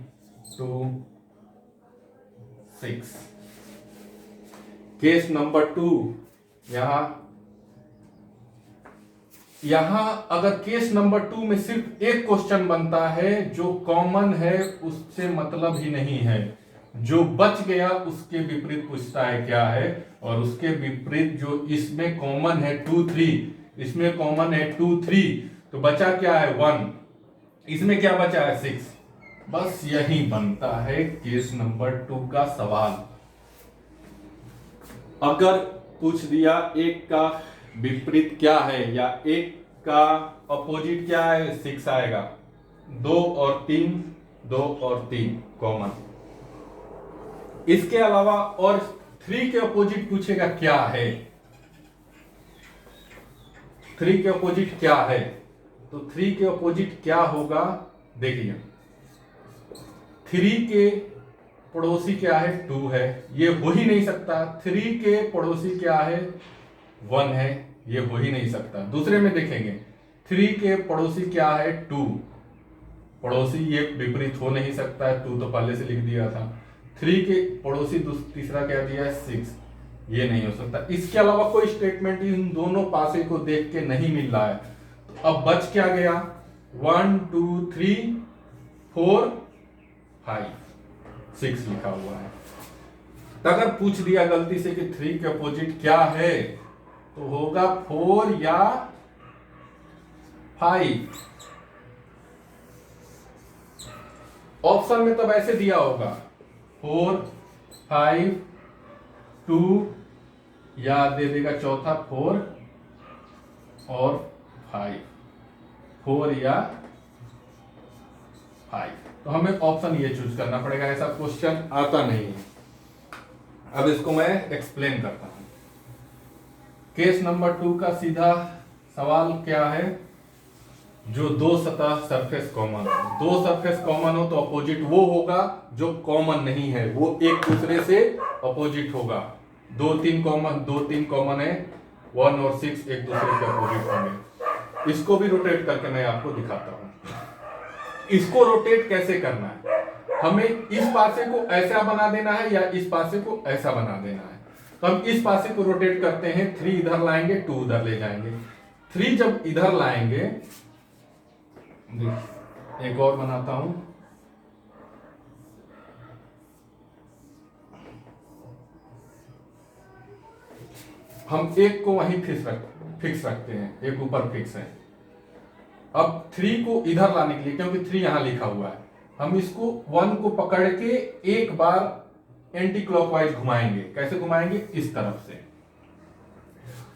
2 6। केस नंबर 2 यहां अगर केस नंबर 2 में सिर्फ एक क्वेश्चन बनता है, जो कॉमन है उससे मतलब ही नहीं है, जो बच गया उसके विपरीत पूछता है क्या है, और उसके विपरीत जो इसमें कॉमन है 2 3, इसमें कॉमन है 2 3, तो बचा क्या है 1, इसमें क्या बचा है 6। बस यही बनता है केस नंबर 2 का सवाल। अगर पूछ दिया एक का विपरीत क्या है या एक का अपोजिट क्या है, 6 आएगा। 2 और 3 कॉमन। इसके अलावा और 3 के अपोजिट पूछेगा क्या है, 3 के अपोजिट क्या है, तो 3 के अपोजिट क्या होगा, देखिए 3 के पड़ोसी क्या है, 2 है, ये हो ही नहीं सकता। 3 के पड़ोसी क्या है, 1 है, ये हो ही नहीं सकता। दूसरे में देखेंगे 3 के पड़ोसी क्या है, 2, पड़ोसी ये विपरीत हो नहीं सकता है, 2 तो पहले से लिख दिया था। 3 के पड़ोसी तीसरा क्या दिया है, 6, ये नहीं हो सकता। इसके अलावा कोई स्टेटमेंट इन दोनों पासे को देख के नहीं मिल रहा है, तो अब बच क्या गया, 1 2 3 4 5 6 लिखा हुआ है। तो अगर पूछ दिया गलती से कि 3 के अपोजिट क्या है, तो होगा 4 या 5। ऑप्शन में तब ऐसे दिया होगा 4 5 2, या दे देगा चौथा 4 और 5, 4 या 5। तो हमें ऑप्शन ये चूज करना पड़ेगा, ऐसा क्वेश्चन आता नहीं है। अब इसको मैं एक्सप्लेन करता हूं। केस नंबर 2 का सीधा सवाल क्या है, जो 2 सतह सरफेस कॉमन हो, 2 सरफेस कॉमन हो तो अपोजिट वो होगा जो कॉमन नहीं है, वो एक दूसरे से अपोजिट होगा। 2 3 कॉमन है, 1 और 6 एक दूसरे के अपोजिट होंगे। इसको भी रोटेट करके मैं आपको दिखाता हूं। इसको रोटेट कैसे करना है, हमें इस पासे को ऐसा बना देना है या इस पासे को ऐसा बना देना है। तो हम इस पासे को रोटेट करते हैं, 3 इधर लाएंगे, 2 उधर ले जाएंगे। 3 जब इधर लाएंगे, एक और बनाता हूं, हम एक को वहीं फिक्स रखते हैं, एक ऊपर फिक्स है। अब 3 को इधर लाने के लिए, क्योंकि 3 यहां लिखा हुआ है, हम इसको 1 को पकड़ के एक बार एंटी क्लॉकवाइज घुमाएंगे। कैसे घुमाएंगे? इस तरफ से।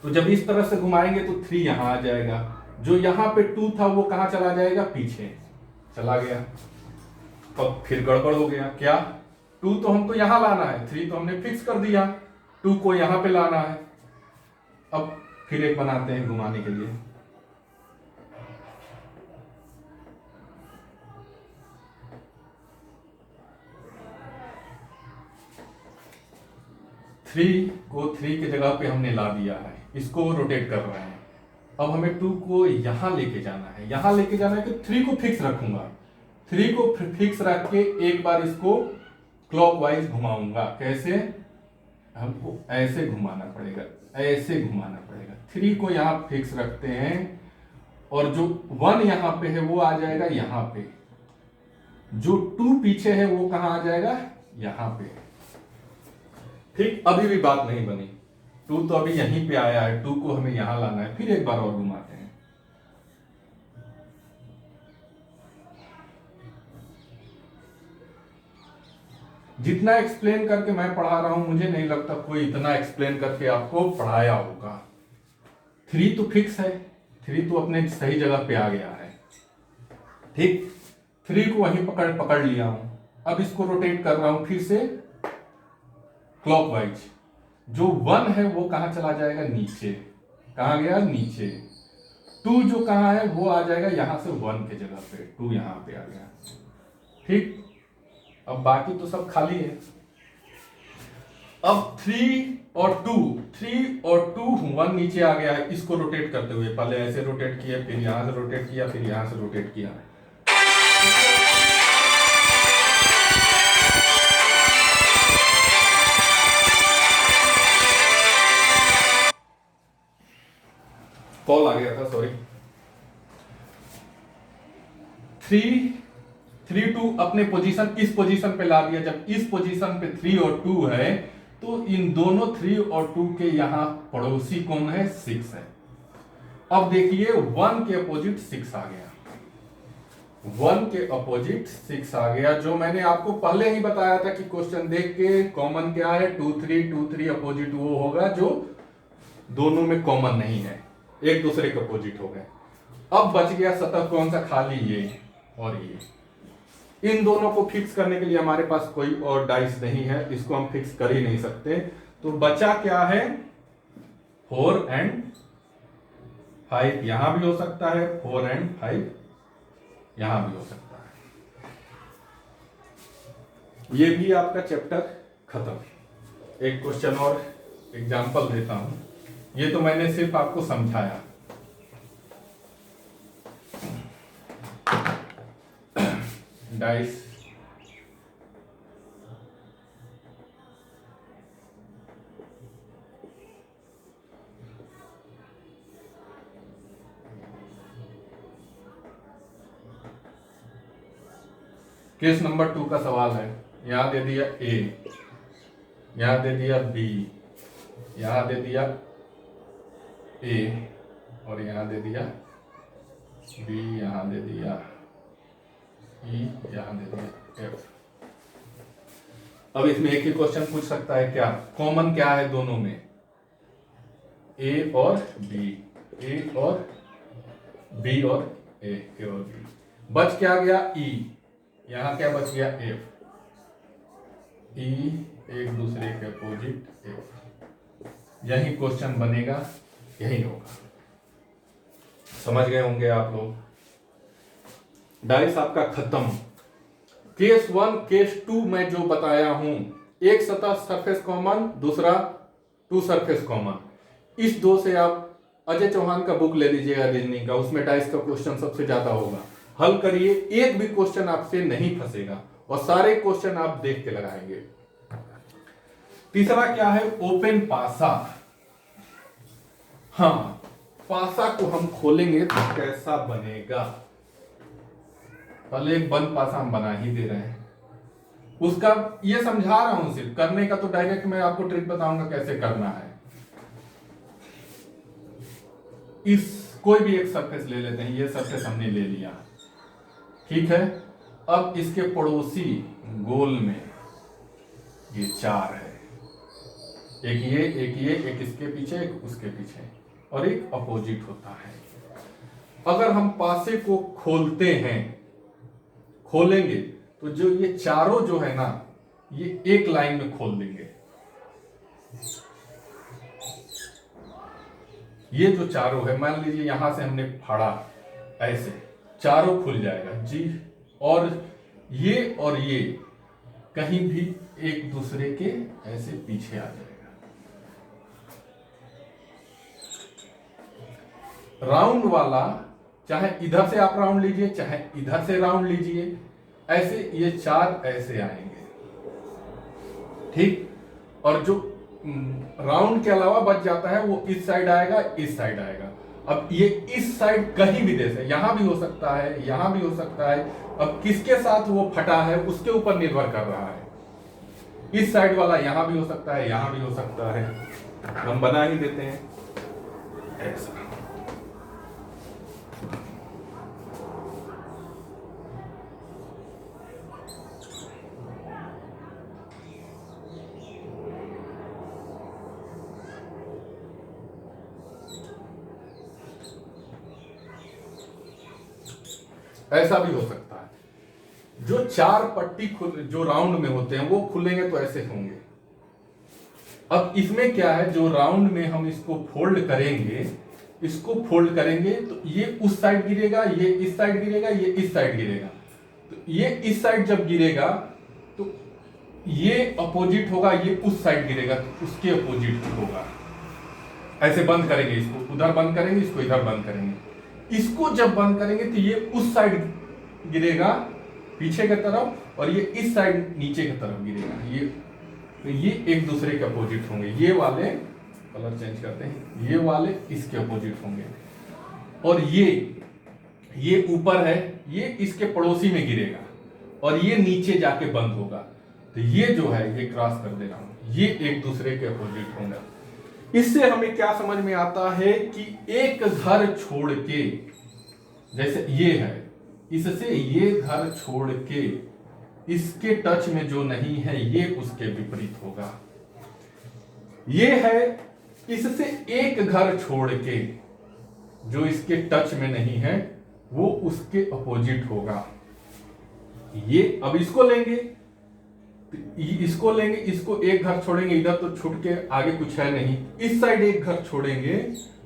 तो जब इस तरफ से घुमाएंगे तो 3 यहां आ जाएगा, जो यहां पे 2 था वो कहां चला जाएगा? पीछे चला गया। अब फिर गड़बड़ हो गया। क्या? 2 तो हमको यहां लाना है, 3 तो हमने फिक्स कर दिया, 2 को यहां पे लाना है। अब फिर एक बनाते हैं घुमाने के लिए। थ्री को 3 की जगह पे हमने ला दिया है, इसको रोटेट कर रहे हैं। अब हमें 2 को यहां लेके जाना है। यहां लेके जाना है कि 3 को फिक्स रखूंगा, 3 को फिक्स रख के एक बार इसको क्लॉकवाइज घुमाऊंगा। कैसे? हमको ऐसे घुमाना पड़ेगा, ऐसे घुमाना पड़ेगा। 3 को यहां फिक्स रखते हैं और जो 1 यहां पे है वो आ जाएगा यहां पे, जो 2 पीछे है वो कहां आ जाएगा? यहां पे। ठीक, अभी भी बात नहीं बनी। 2 तो अभी यहीं पे आया है, 2 को हमें यहां लाना है। फिर एक बार और घुमाते हैं। जितना एक्सप्लेन करके मैं पढ़ा रहा हूं, मुझे नहीं लगता कोई इतना एक्सप्लेन करके आपको पढ़ाया होगा। 3 तो फिक्स है, 3 तो अपने सही जगह पे आ गया है। ठीक, 3 को वहीं पकड़ लिया हूं। अब इसको रोटेट कर रहा हूं फिर से क्लॉकवाइज। जो 1 है वो कहां चला जाएगा? नीचे। कहां गया? नीचे। 2 जो कहां है वो आ जाएगा यहां से 1 के जगह पे, 2 यहां पे आ गया। ठीक, अब बाकी तो सब खाली है। अब 3 और 2 1 नीचे आ गया है। इसको रोटेट करते हुए पहले ऐसे रोटेट किया, फिर यहां से रोटेट किया, फिर यहां से रोटेट किया। कॉल आ गया था, सॉरी। 3 2 अपने पोजीशन, इस पोजीशन पे ला दिया। जब इस पोजीशन पे 3 और 2 है तो इन दोनों 3 और 2 के यहां पड़ोसी कौन है? 6 है। अब देखिए 1 के अपोजिट 6 आ गया, 1 के अपोजिट 6 आ गया। जो मैंने आपको पहले ही बताया था कि क्वेश्चन देख के कॉमन क्या है? 2 3 अपोजिट वो होगा जो दोनों में कॉमन नहीं है, एक दूसरे के अपोजिट हो गए। अब बच गया सतह कौन सा? खाली ये और ये। इन दोनों को फिक्स करने के लिए हमारे पास कोई और डाइस नहीं है, इसको हम फिक्स कर ही नहीं सकते। तो बचा क्या है? 4 एंड 5 यहां भी हो सकता है, 4 एंड 5 यहां भी हो सकता है। ये भी आपका चैप्टर खत्म। एक क्वेश्चन और एग्जांपल देता हूं, ये तो मैंने सिर्फ आपको समझाया। डाइस केस नंबर 2 का सवाल है। यहां दे दिया ए, यहां दे दिया बी, यहां दे दिया ए और यहां दे दिया बी, यहां दे दिया ई, यहां दे दिया एफ। अब इसमें एक ही क्वेश्चन पूछ सकता है, क्या कॉमन क्या है दोनों में? ए और बी, ए और बी और ए और बी। बच क्या गया? ई। यहां क्या बच गया? एफ। ई एक दूसरे के अपोजिट एफ। यही क्वेश्चन बनेगा, यही होगा। समझ गए होंगे आप लोग। डाइस आपका खत्म। केस 1 केस 2 में जो बताया हूं, एक सतह सरफेस कॉमन, दूसरा 2 सरफेस कॉमन। इस 2 से आप अजय चौहान का बुक ले लीजिएगा रीजनिंग का, उसमें डाइस का क्वेश्चन सबसे ज्यादा होगा। हल करिए, एक भी क्वेश्चन आपसे नहीं फंसेगा और सारे क्वेश्चन आप देख के लगाएंगे। तीसरा क्या है? ओपन पासा। हाँ, पासा को हम खोलेंगे तो कैसा बनेगा? पहले एक बंद पासा हम बना ही दे रहे हैं, उसका ये समझा रहा हूं सिर्फ। करने का तो डायरेक्ट मैं आपको ट्रिक बताऊंगा कैसे करना है। इस कोई भी एक सरफेस ले लेते हैं, ये सरफेस हमने ले लिया, ठीक है। अब इसके पड़ोसी गोल में ये 4 है, एक ये, एक इसके पीछे, एक उसके पीछे, और एक अपोजिट होता है। अगर हम पासे को खोलते हैं, खोलेंगे तो जो ये चारों जो है ना, ये एक लाइन में खोल देंगे। ये जो चारों है, मान लीजिए यहां से हमने फाड़ा, ऐसे चारों खुल जाएगा जी। और ये कहीं भी एक दूसरे के ऐसे पीछे आ जाएगा। राउंड वाला, चाहे इधर से आप राउंड लीजिए, चाहे इधर से राउंड लीजिए, ऐसे ये 4 ऐसे आएंगे, ठीक। और जो राउंड के अलावा बच जाता है वो इस साइड आएगा, इस साइड आएगा। अब ये इस साइड कहीं भी दे सकते, यहां भी हो सकता है, यहां भी हो सकता है। अब किसके साथ वो फटा है उसके ऊपर निर्भर कर रहा है। इस साइड वाला यहां भी हो सकता है, यहां भी हो सकता है। हम बना ही देते हैं ऐसा। ऐसा भी हो सकता है। जो 4 पट्टी जो राउंड में होते हैं वो खुलेंगे तो ऐसे होंगे। अब इसमें क्या है, जो राउंड में हम इसको फोल्ड करेंगे, इसको फोल्ड करेंगे तो ये उस साइड गिरेगा, ये इस साइड गिरेगा, ये इस साइड गिरेगा। तो ये इस साइड जब गिरेगा तो ये अपोजिट होगा, ये उस साइड गिरेगा तो उसके अपोजिट होगा। ऐसे बंद करेंगे, इसको उधर बंद करेंगे, इसको इधर बंद करेंगे। इसको जब बंद करेंगे तो ये उस साइड गिरेगा पीछे की तरफ, और ये इस साइड नीचे की तरफ गिरेगा। ये एक दूसरे के अपोजिट होंगे। ये वाले कलर चेंज करते हैं, ये वाले इसके अपोजिट होंगे। और ये ऊपर है, ये इसके पड़ोसी में गिरेगा, और ये नीचे जाके बंद होगा। तो ये जो है, ये क्रॉस कर दे रहा हूं, ये एक दूसरे के अपोजिट होंगे। इससे हमें क्या समझ में आता है कि एक घर छोड़ के, जैसे ये है, इससे ये घर छोड़ के इसके टच में जो नहीं है ये उसके विपरीत होगा। ये है, इससे एक घर छोड़ के जो इसके टच में नहीं है वो उसके अपोजिट होगा। ये अब इसको लेंगे, इसको एक घर छोड़ेंगे, इधर तो छूट के आगे कुछ है नहीं। इस साइड एक घर छोड़ेंगे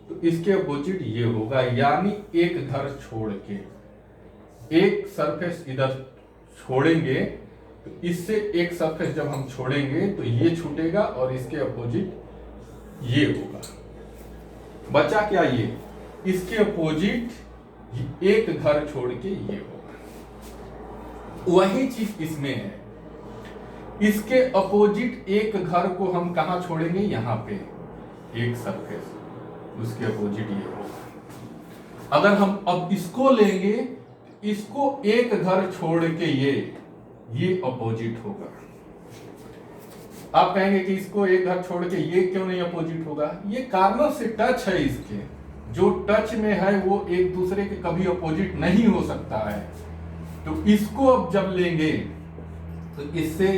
तो इसके अपोजिट ये होगा। यानी एक घर छोड़ के एक सरफेस इधर छोड़ेंगे तो इससे एक सरफेस जब हम छोड़ेंगे तो ये छूटेगा और इसके अपोजिट ये होगा। बचा क्या, ये इसके अपोजिट एक घर छोड़ के ये होगा। वही चीज इसमें है। इसके अपोजिट एक घर को हम कहां छोड़ेंगे, यहां पे एक सरफेस, उसके अपोजिट ये होगा। अगर हम अब इसको लेंगे, इसको एक घर छोड़ के ये अपोजिट होगा। आप कहेंगे कि इसको एक घर छोड़ के ये क्यों नहीं अपोजिट होगा? ये कार्नर से टच है, इसके जो टच में है वो एक दूसरे के कभी अपोजिट नहीं हो सकता है। तो इसको अब जब लेंगे तो इससे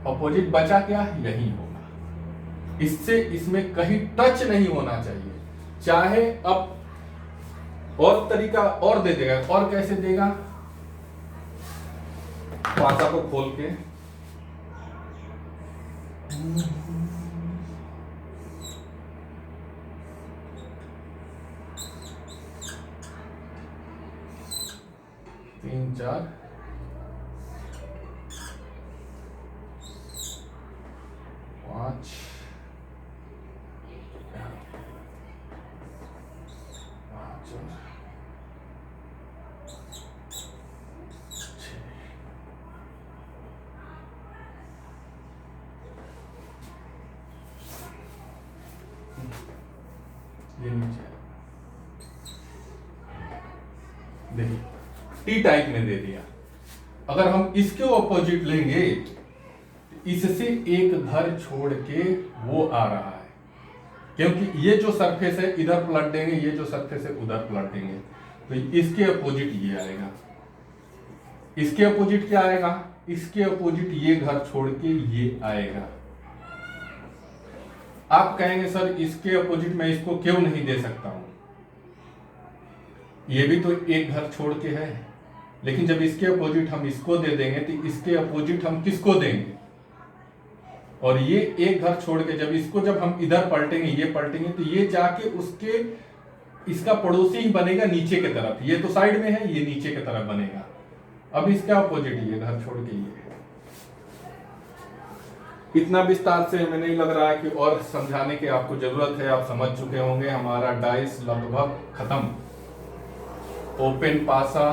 अपोजिट बचा क्या, यही होगा। इससे इसमें कहीं टच नहीं होना चाहिए। चाहे अब और तरीका और दे देगा, और कैसे देगा, पासा को खोल के तीन चार पांच ये नीचे देखिए टी टाइप में दे दिया। अगर हम इसके ऑपोजिट लेंगे तो इससे एक घर छोड़ के वो आ रहा है, क्योंकि ये जो सरफेस है इधर पलट देंगे, ये जो सरफेस है उधर पलट देंगे, तो इसके अपोजिट ये आएगा। इसके अपोजिट क्या आएगा? इसके अपोजिट ये घर छोड़ के ये आएगा। आप कहेंगे सर इसके अपोजिट मैं इसको क्यों नहीं दे सकता हूं? ये भी तो एक घर छोड़ के है, लेकिन जब इसके अपोजिट हम इसको दे देंगे तो इसके अपोजिट हम किसको देंगे? और ये एक घर छोड़ के जब हम इधर पलटेंगे, ये पलटेंगे, तो ये जाके उसके इसका पड़ोसी ही बनेगा नीचे के तरफ। ये तो साइड में है, ये नीचे के तरफ बनेगा। अब इसका अपोजिट ये घर छोड़ के ये। इतना विस्तार से हमें नहीं लग रहा है कि और समझाने की आपको जरूरत है, आप समझ चुके होंगे। हमारा डाइस लगभग खत्म। ओपन पासा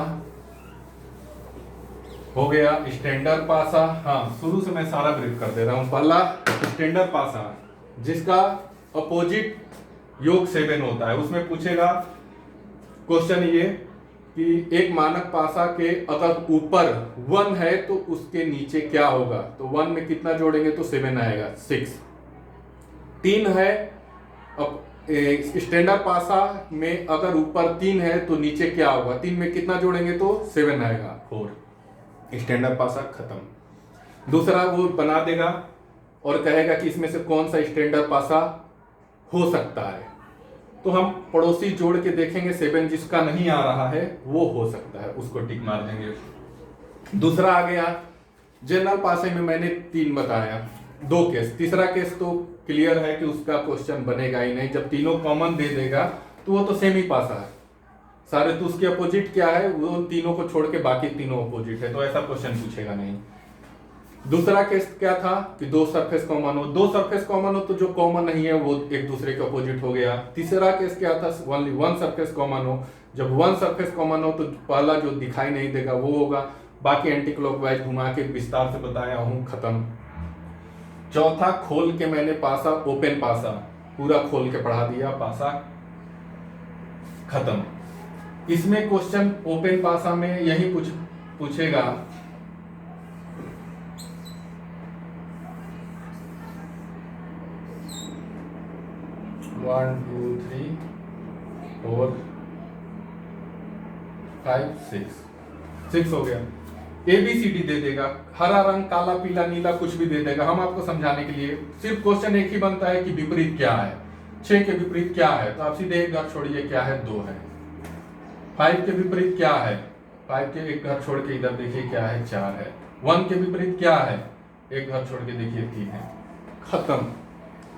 हो गया, स्टैंडर्ड पासा। हाँ, शुरू से मैं सारा ब्रीफ कर दे रहा हूं। पहला स्टैंडर्ड पासा, जिसका अपोजिट योग 7 होता है। उसमें पूछेगा क्वेश्चन ये कि एक मानक पासा के अगर ऊपर 1 है तो उसके नीचे क्या होगा? तो 1 में कितना जोड़ेंगे तो 7 आएगा, 6। 3 है, अब स्टैंडर्ड पासा में अगर ऊपर 3 है तो नीचे क्या होगा? 3 में कितना जोड़ेंगे तो 7 आएगा, 4। स्टैंडर्ड पासा खत्म। दूसरा वो बना देगा और कहेगा कि इसमें से कौन सा स्टैंडर्ड पासा हो सकता है। तो हम पड़ोसी जोड़ के देखेंगे, 7 जिसका नहीं आ रहा है वो हो सकता है, उसको टिक मार देंगे। दूसरा आ गया जनरल पासे में, मैंने 3 बताया, 2 केस। तीसरा केस तो क्लियर है कि उसका क्वेश्चन बनेगा ही नहीं। जब तीनों कॉमन दे देगा तो वो तो सेम ही पासा है सारे। तो उसके अपोजिट क्या है? वो तीनों को छोड़ के बाकी तीनों अपोजिट है, तो ऐसा क्वेश्चन पूछेगा नहीं। दूसरा केस क्या था कि 2 सरफेस कॉमन हो। 2 सरफेस कॉमन हो तो जो कॉमन नहीं है वो एक दूसरे के अपोजिट हो गया। तीसरा केस क्या था? ओनली 1 सरफेस कॉमन हो। जब 1 सरफेस कॉमन हो तो पहला जो दिखाई नहीं देगा वो होगा। बाकी एंटी क्लॉकवाइज घुमा के विस्तार से बताया हूं, खत्म। चौथा खोल के मैंने पासा, ओपन पासा पूरा खोल के पढ़ा दिया, पासा खत्म। इसमें क्वेश्चन ओपन पासा में यही पूछेगा 1 2 3 4 5 6 हो गया। ABCD दे देगा, हरा रंग, काला, पीला, नीला, कुछ भी दे देगा। हम आपको समझाने के लिए सिर्फ क्वेश्चन एक ही बनता है कि विपरीत क्या है। 6 के विपरीत क्या है? तो आप सीधे एक घर छोड़िए, क्या है? 2 है। 5 के विपरीत क्या है? 5 के एक घर छोड़ के इधर देखिए क्या है? 4 है। 1 के विपरीत क्या है? एक घर छोड़ के देखिए 3 है। खत्म,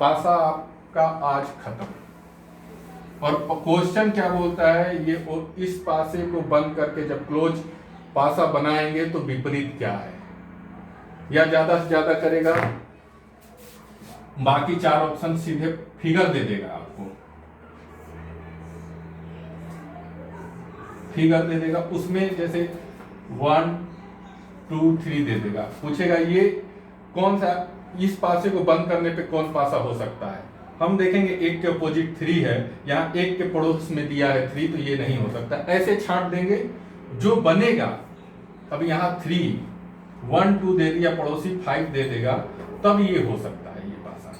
पासा आपका आज खत्म। और क्वेश्चन क्या बोलता है? ये इस पासे को बंद करके जब क्लोज पासा बनाएंगे तो विपरीत क्या है? या ज्यादा से ज्यादा करेगा, बाकी 4 ऑप्शन सीधे फिगर दे देगा आपको, फिगर दे देगा। उसमें जैसे 1 2 3 दे देगा। पूछेगा ये कौन सा, इस पासे को बंद करने पे कौन पासा हो सकता है? हम देखेंगे 1 के अपोजिट 3 है, यहाँ 1 के पड़ोस में दिया है 3, तो ये नहीं हो सकता। ऐसे छांट देंगे जो बनेगा। अब यहाँ 3 1 2 दे दिया, पड़ोसी 5 दे देगा, तब ये हो सकता है ये पासा।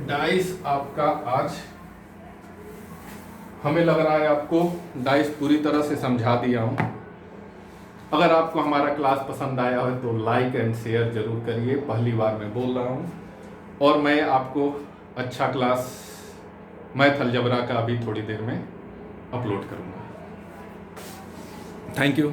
डाइस आपका आज, हमें लग रहा है आपको डाइस पूरी तरह से समझा दिया हूं। अगर आपको हमारा क्लास पसंद आया हो तो लाइक एंड शेयर जरूर करिए। पहली बार मैं बोल रहा हूं और मैं आपको अच्छा क्लास मैथ अलजबरा का अभी थोड़ी देर में अपलोड करूंगा। Thank you.